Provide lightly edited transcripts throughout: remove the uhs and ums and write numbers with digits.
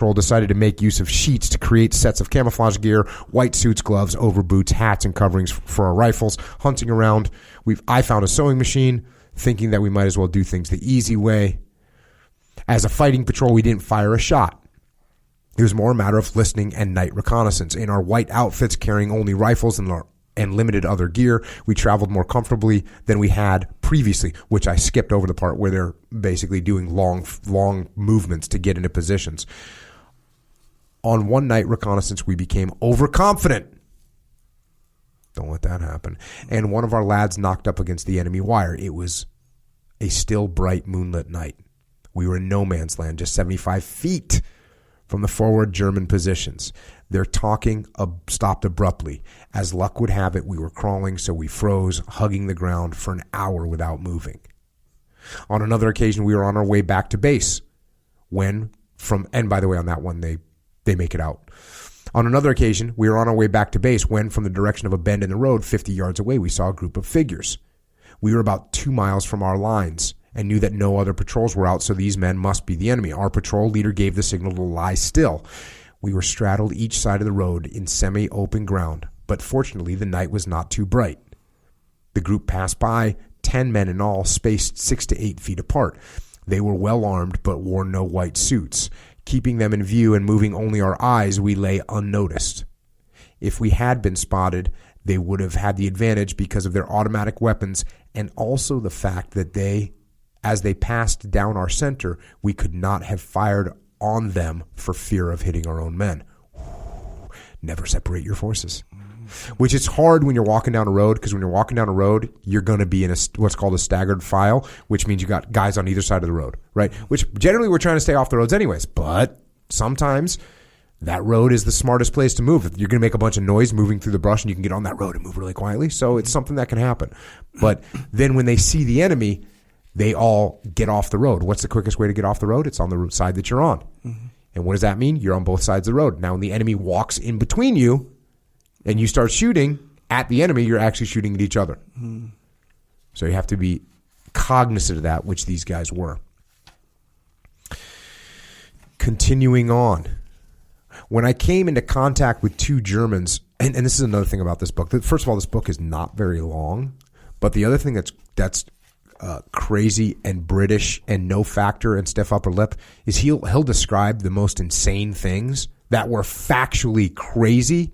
Patrol decided to make use of sheets to create sets of camouflage gear, white suits, gloves, overboots, hats, and coverings for our rifles. Hunting around, I found a sewing machine, thinking that we might as well do things the easy way. As a fighting patrol, we didn't fire a shot. It was more a matter of listening and night reconnaissance. In our white outfits, carrying only rifles and limited other gear, we traveled more comfortably than we had previously, which I skipped over the part where they're basically doing long movements to get into positions. On one night reconnaissance, we became overconfident. Don't let that happen. And one of our lads knocked up against the enemy wire. It was a still bright moonlit night. We were in no man's land, just 75 feet from the forward German positions. Their talking stopped abruptly. As luck would have it, we were crawling, so we froze, hugging the ground for an hour without moving. On another occasion, we were on our way back to base and by the way, on that one, they make it out. On another occasion, we were on our way back to base when, from the direction of a bend in the road 50 yards away, we saw a group of figures. We were about 2 miles from our lines and knew that no other patrols were out, so these men must be the enemy. Our patrol leader gave the signal to lie still. We were straddled each side of the road in semi-open ground, but fortunately the night was not too bright. The group passed by, 10 men in all, spaced 6 to 8 feet apart. They were well armed but wore no white suits. Keeping them in view and moving only our eyes, we lay unnoticed. If we had been spotted, they would have had the advantage because of their automatic weapons and also the fact that as they passed down our center, we could not have fired on them for fear of hitting our own men. Never separate your forces. Which is hard when you're walking down a road, because when you're walking down a road, you're going to be in what's called a staggered file, which means you got guys on either side of the road, right? Which generally we're trying to stay off the roads anyways, but sometimes that road is the smartest place to move. You're going to make a bunch of noise moving through the brush, and you can get on that road and move really quietly. So it's something that can happen. But then when they see the enemy, they all get off the road. What's the quickest way to get off the road? It's on the side that you're on. Mm-hmm. And what does that mean? You're on both sides of the road. Now, when the enemy walks in between you and you start shooting at the enemy, you're actually shooting at each other. Mm-hmm. So you have to be cognizant of that, which these guys were. Continuing on. When I came into contact with 2 Germans, and this is another thing about this book. First of all, this book is not very long. But the other thing that's crazy and British and no factor and stiff upper lip is he'll describe the most insane things that were factually crazy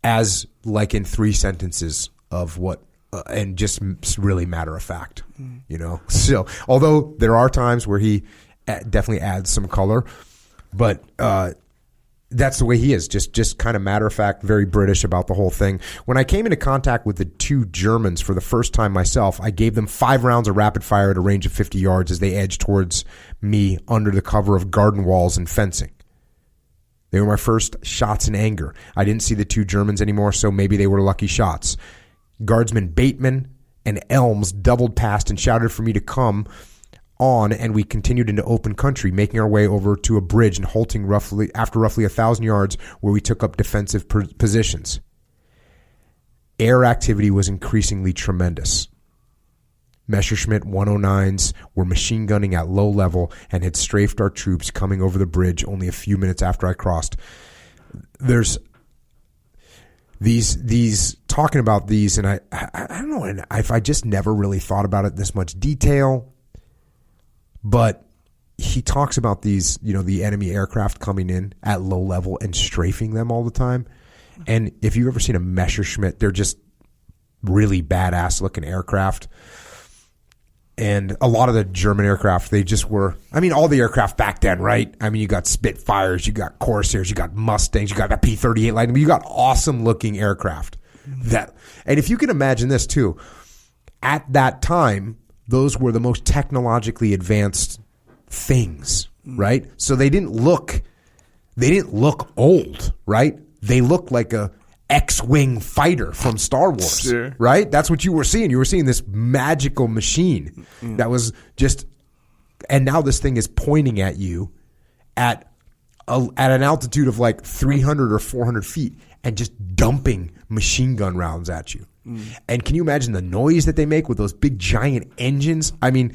as like in 3 sentences of what and just really matter of fact, you know. So although there are times where he definitely adds some color, but that's the way he is, just kind of matter of fact, very British about the whole thing. When I came into contact with the 2 Germans for the first time myself, I gave them 5 rounds of rapid fire at a range of 50 yards as they edged towards me under the cover of garden walls and fencing. They were my first shots in anger. I didn't see the 2 Germans anymore, so maybe they were lucky shots. Guardsman Bateman and Elms doubled past and shouted for me to come on, and we continued into open country, making our way over to a bridge and halting after roughly 1,000 yards where we took up defensive positions. Air activity was increasingly tremendous. Messerschmitt 109s were machine gunning at low level and had strafed our troops coming over the bridge only a few minutes after I crossed. There's these talking about these, and I don't know, and I just never really thought about it in this much detail. But he talks about these, you know, the enemy aircraft coming in at low level and strafing them all the time. And if you've ever seen a Messerschmitt, they're just really badass looking aircraft. And a lot of the German aircraft, they just were, I mean, all the aircraft back then, right? I mean, you got Spitfires, you got Corsairs, you got Mustangs, you got that P-38 Lightning, you got awesome looking aircraft. And if you can imagine this too, at that time, those were the most technologically advanced things, right? So they didn't look old, right? They looked like a X-Wing fighter from Star Wars, sure. Right? That's what you were seeing. You were seeing this magical machine that was just, and now this thing is pointing at you at an altitude of like 300 or 400 feet and just dumping machine gun rounds at you. And can you imagine the noise that they make with those big giant engines? I mean,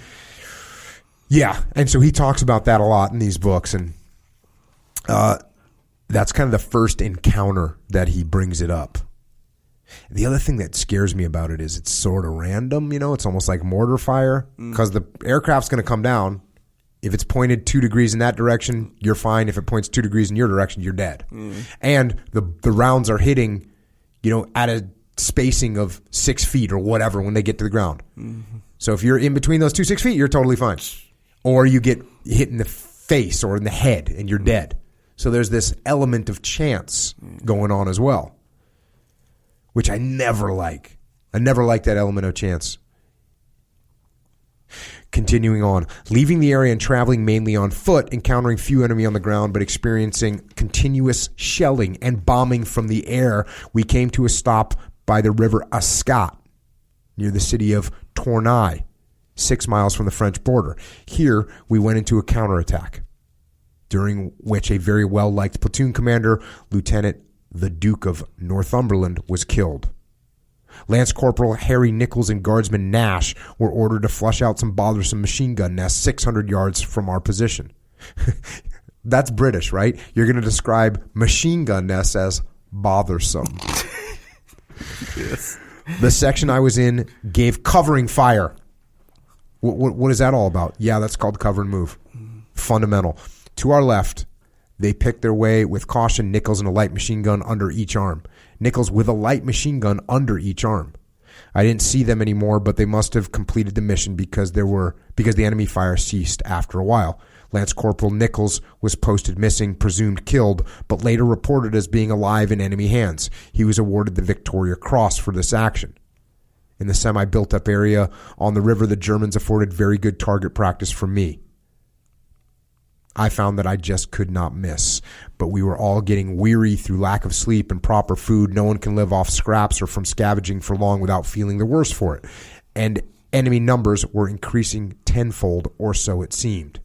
yeah. And so he talks about that a lot in these books. And That's kind of the first encounter that he brings it up. The other thing that scares me about it is it's sort of random, it's almost like mortar fire, because the aircraft's going to come down. If it's pointed 2 degrees in that direction, you're fine. If it points 2 degrees in your direction, you're dead. And the rounds are hitting, at a spacing of 6 feet or whatever when they get to the ground. So if you're in between those 6 feet, you're totally fine. Or you get hit in the face or in the head and you're dead. So there's this element of chance going on as well, which I never like. I never like that element of chance. Continuing on, leaving the area and traveling mainly on foot, encountering few enemy on the ground, but experiencing continuous shelling and bombing from the air, we came to a stop by the river Ascat, near the city of Tournai, 6 miles from the French border. Here, we went into a counterattack, during which a very well-liked platoon commander, Lieutenant the Duke of Northumberland, was killed. Lance Corporal Harry Nichols and Guardsman Nash were ordered to flush out some bothersome machine gun nests 600 yards from our position. That's British, right? You're going to describe machine gun nests as bothersome. Yes. The section I was in gave covering fire. What is that all about? Yeah, that's called cover and move. Fundamental. To our left, they picked their way with caution, Nichols and a light machine gun under each arm. Nichols with a light machine gun under each arm. I didn't see them anymore, but they must have completed the mission because the enemy fire ceased after a while. Lance Corporal Nichols was posted missing, presumed killed, but later reported as being alive in enemy hands. He was awarded the Victoria Cross for this action. In the semi-built-up area on the river, the Germans afforded very good target practice for me. I found that I just could not miss, but we were all getting weary through lack of sleep and proper food. No one can live off scraps or from scavenging for long without feeling the worse for it. And enemy numbers were increasing tenfold, or so it seemed.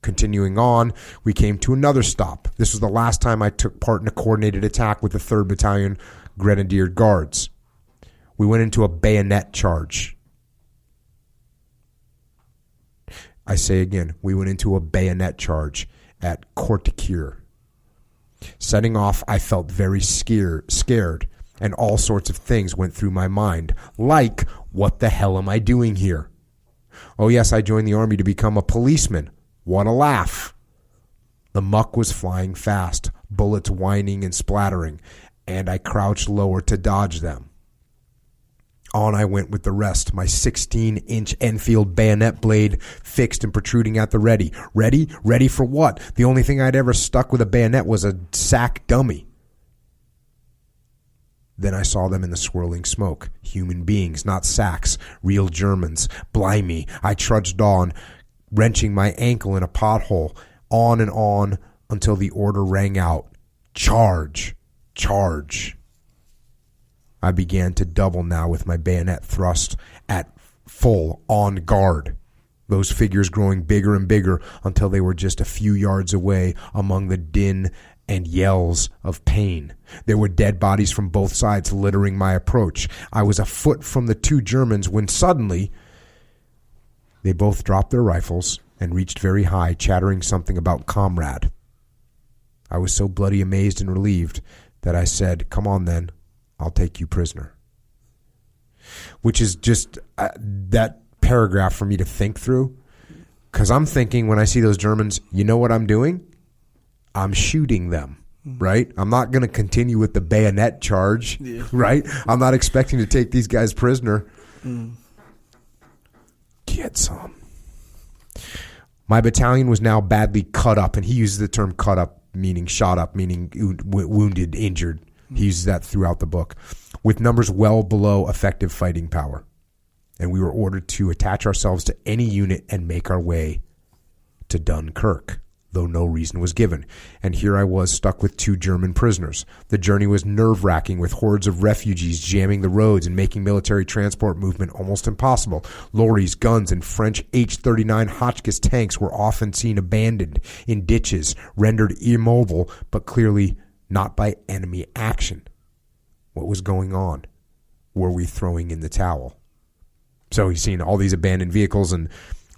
Continuing on, we came to another stop. This was the last time I took part in a coordinated attack with the 3rd Battalion Grenadier Guards. We went into a bayonet charge. I say again, we went into a bayonet charge at Courtiquier. Setting off, I felt very scared, and all sorts of things went through my mind, like, what the hell am I doing here? Oh yes, I joined the army to become a policeman. What a laugh. The muck was flying fast, bullets whining and splattering, and I crouched lower to dodge them. On I went with the rest, my 16-inch Enfield bayonet blade fixed and protruding at the ready. Ready? Ready for what? The only thing I'd ever stuck with a bayonet was a sack dummy. Then I saw them in the swirling smoke. Human beings, not sacks. Real Germans. Blimey. I trudged on, wrenching my ankle in a pothole, on and on until the order rang out. Charge! Charge! I began to double now with my bayonet thrust at full on guard. Those figures growing bigger and bigger until they were just a few yards away among the din and yells of pain. There were dead bodies from both sides littering my approach. I was a foot from the 2 Germans when suddenly they both dropped their rifles and reached very high, chattering something about comrade. I was so bloody amazed and relieved that I said, "Come on then. I'll take you prisoner." Which is just that paragraph for me to think through. Because I'm thinking when I see those Germans, you know what I'm doing? I'm shooting them, right? I'm not going to continue with the bayonet charge, right? I'm not expecting to take these guys prisoner. Get some. My battalion was now badly cut up, and he uses the term cut up, meaning shot up, meaning wounded, injured. He uses that throughout the book, with numbers well below effective fighting power. And we were ordered to attach ourselves to any unit and make our way to Dunkirk, though no reason was given. And here I was stuck with 2 German prisoners. The journey was nerve-wracking, with hordes of refugees jamming the roads and making military transport movement almost impossible. Lorries, guns, and French H-39 Hotchkiss tanks were often seen abandoned in ditches, rendered immobile, but clearly not by enemy action. What was going on? Were we throwing in the towel? So he's seen all these abandoned vehicles and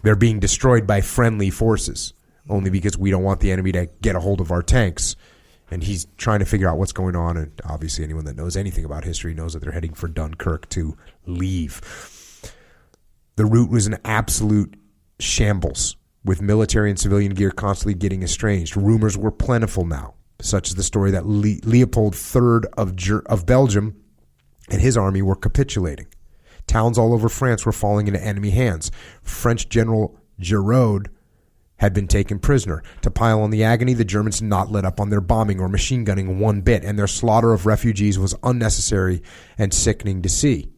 they're being destroyed by friendly forces. only because we don't want the enemy to get a hold of our tanks. And he's trying to figure out what's going on. And obviously anyone that knows anything about history knows that they're heading for Dunkirk to leave. The route was an absolute shambles, with military and civilian gear constantly getting estranged. Rumors were plentiful now, such as the story that Leopold III of Belgium and his army were capitulating. Towns all over France were falling into enemy hands. French General Giraud had been taken prisoner. To pile on the agony, the Germans did not let up on their bombing or machine gunning one bit, and their slaughter of refugees was unnecessary and sickening to see.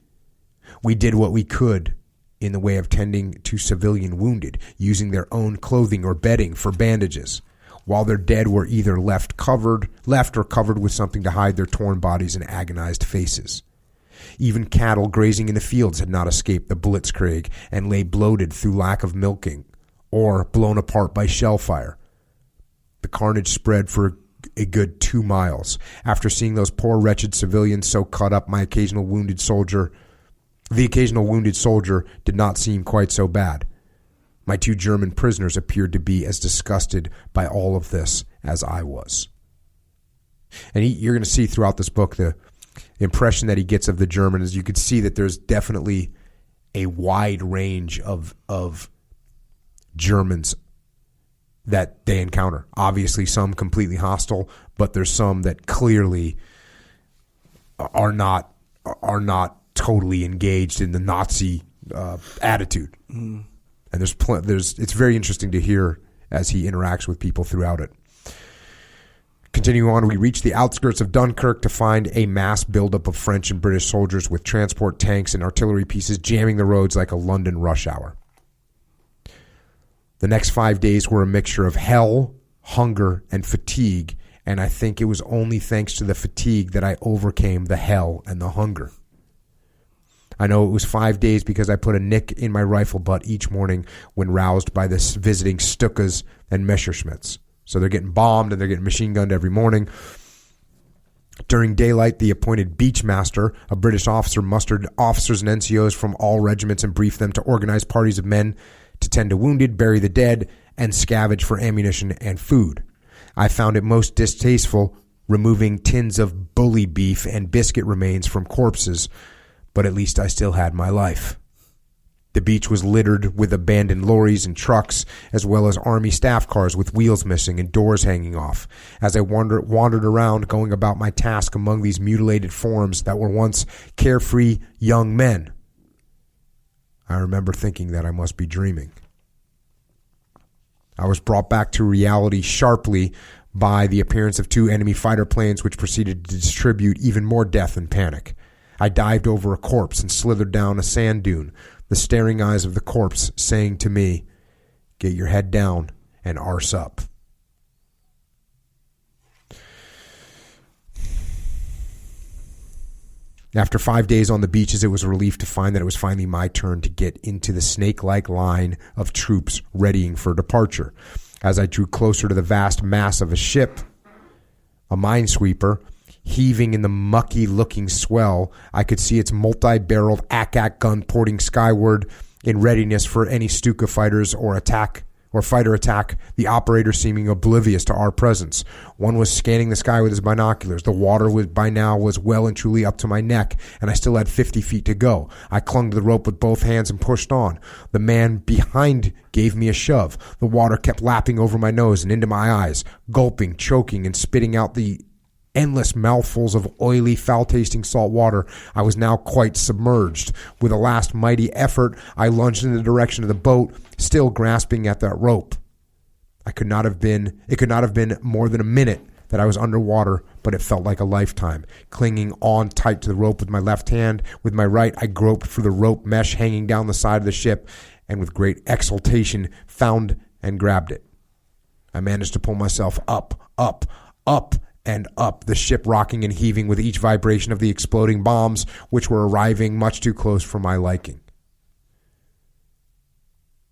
We did what we could in the way of tending to civilian wounded, using their own clothing or bedding for bandages, while their dead were either left or covered with something to hide their torn bodies and agonized faces. Even cattle grazing in the fields had not escaped the blitzkrieg and lay bloated through lack of milking, or blown apart by shell fire. The carnage spread for a good 2 miles. After seeing those poor wretched civilians so cut up, the occasional wounded soldier did not seem quite so bad. My 2 German prisoners appeared to be as disgusted by all of this as I was. And you're going to see throughout this book the impression that he gets of the Germans. You could see that there's definitely a wide range of Germans that they encounter. Obviously some completely hostile, but there's some that clearly are not totally engaged in the Nazi attitude. And it's very interesting to hear as he interacts with people throughout it. Continuing on, we reach the outskirts of Dunkirk to find a mass buildup of French and British soldiers with transport tanks and artillery pieces jamming the roads like a London rush hour. The next 5 days were a mixture of hell, hunger, and fatigue, and I think it was only thanks to the fatigue that I overcame the hell and the hunger. I know it was 5 days because I put a nick in my rifle butt each morning when roused by the visiting Stukas and Messerschmitts. So they're getting bombed and they're getting machine gunned every morning. During daylight, the appointed Beachmaster, a British officer, mustered officers and NCOs from all regiments and briefed them to organize parties of men to tend to wounded, bury the dead, and scavenge for ammunition and food. I found it most distasteful removing tins of bully beef and biscuit remains from corpses, but at least I still had my life. The beach was littered with abandoned lorries and trucks, as well as army staff cars with wheels missing and doors hanging off. As I wandered around, going about my task among these mutilated forms that were once carefree young men, I remember thinking that I must be dreaming. I was brought back to reality sharply by the appearance of 2 enemy fighter planes which proceeded to distribute even more death and panic. I dived over a corpse and slithered down a sand dune, the staring eyes of the corpse saying to me, "Get your head down and arse up." After 5 days on the beaches, it was a relief to find that it was finally my turn to get into the snake-like line of troops readying for departure. As I drew closer to the vast mass of a ship, a minesweeper, heaving in the mucky-looking swell, I could see its multi-barreled ack-ack gun porting skyward in readiness for any Stuka fighters or fighter attack, the operator seeming oblivious to our presence. One was scanning the sky with his binoculars. The water by now was well and truly up to my neck, and I still had 50 feet to go. I clung to the rope with both hands and pushed on. The man behind gave me a shove. The water kept lapping over my nose and into my eyes, gulping, choking, and spitting out the endless mouthfuls of oily, foul-tasting salt water. I was now quite submerged. With a last mighty effort, I lunged in the direction of the boat, still grasping at that rope. It could not have been more than a minute that I was underwater, but it felt like a lifetime. Clinging on tight to the rope with my left hand, with my right, I groped for the rope mesh hanging down the side of the ship, and with great exultation found and grabbed it. I managed to pull myself up, and up, the ship rocking and heaving with each vibration of the exploding bombs, which were arriving much too close for my liking.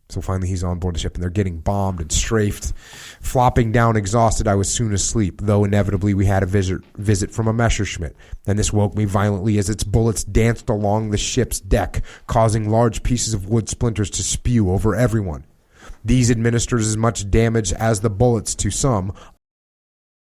So finally he's on board the ship and they're getting bombed and strafed. Flopping down exhausted, I was soon asleep, though inevitably we had a visit from a Messerschmitt, and this woke me violently as its bullets danced along the ship's deck, causing large pieces of wood splinters to spew over everyone. These administers as much damage as the bullets to some,